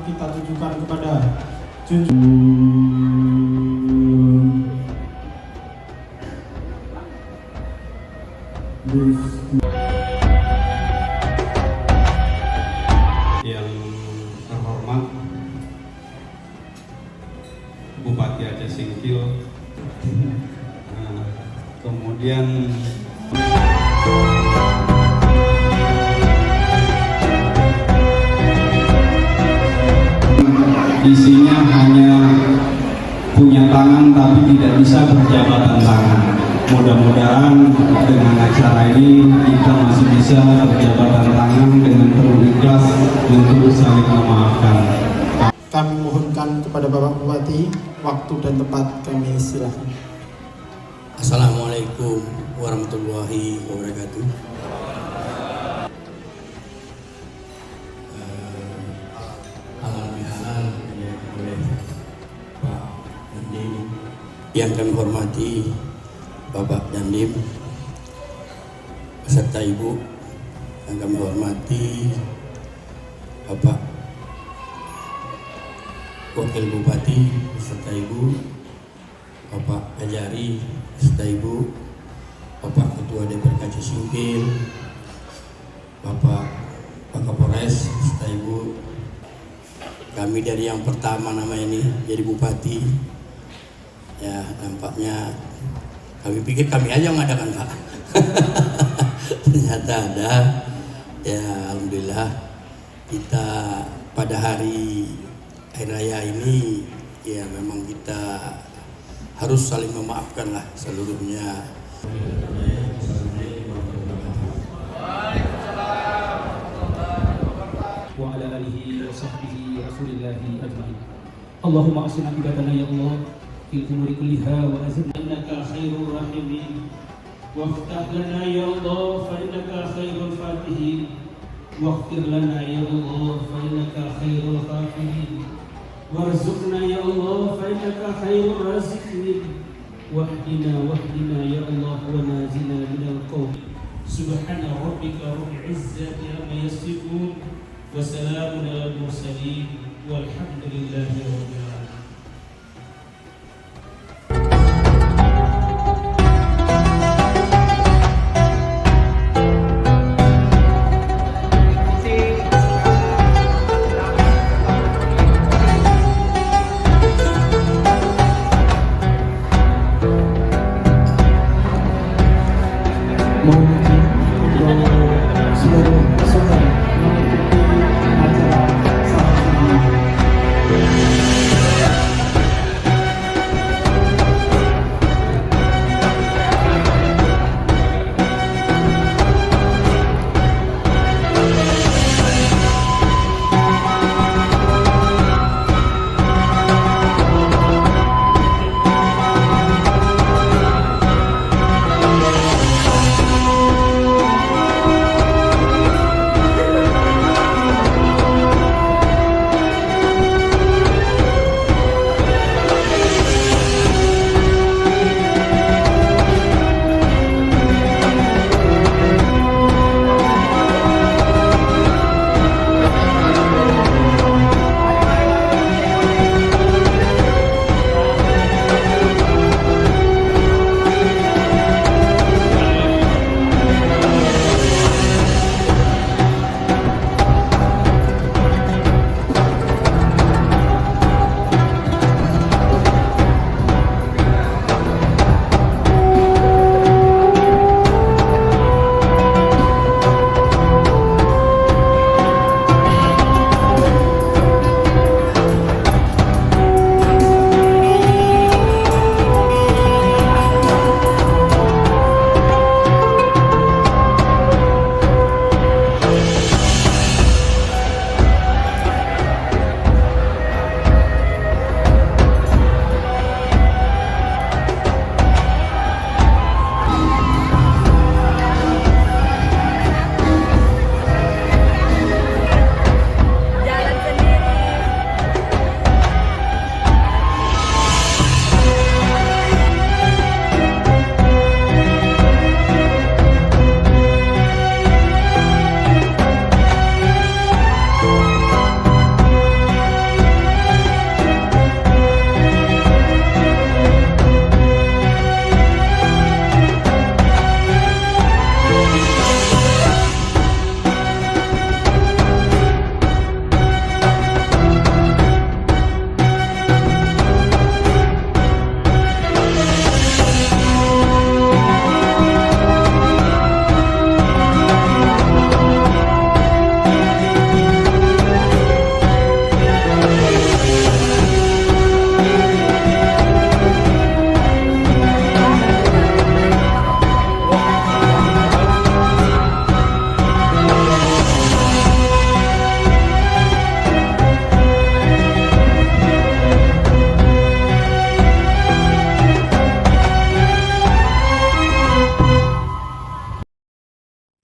kita tujukan kepada junjungan yang terhormat Bupati Aceh Singkil, kemudian isinya hanya punya tangan tapi tidak bisa berjabatan tangan. Mudah-mudahan dengan acara ini kita masih bisa berjabatan tangan dengan penuh ikhlas untuk saling memaafkan. Kami mohonkan kepada Bapak Bupati, waktu dan tempat kami silakan. Assalamualaikum warahmatullahi wabarakatuh. Alhamdulillah oleh Pak Dandim yang kami hormati, Bapak Dandim beserta Ibu yang kami hormati, Bapak Wakil Bupati beserta Ibu, Bapak Kajari beserta Ibu, Bapak Ketua DPRD Aceh Singkil, Bapak Kapolres beserta Ibu. Kami dari yang pertama nama ini jadi bupati, ya nampaknya kami pikir kami aja yang mengadakan, Pak. Ternyata ada. Ya alhamdulillah kita pada hari raya ini ya memang kita harus saling memaafkan lah seluruhnya. Wa ala alihi wa sahbihi rasulillahi ajma'in. Allahumma asina ibadatana ya Allah fil umuri kulliha wa azidna innaka khairur rahimin. Waftah lana ya Allah fa innaka khairul fatihin. Waghfir lana ya Allah fa innaka khairul ghafirin. Warzuqna ya Allah fa innaka khairur raziqin. Wahdina ya Allah wa najina minal qawm. Subhana rabbika rabbil izzati amma yasifun. Wassalamun ala mursalin walhamdulillahi rabbil alamin. Mungkin seluruh saudara mengikuti acara saat ini.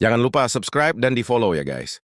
Jangan lupa subscribe dan di-follow ya guys.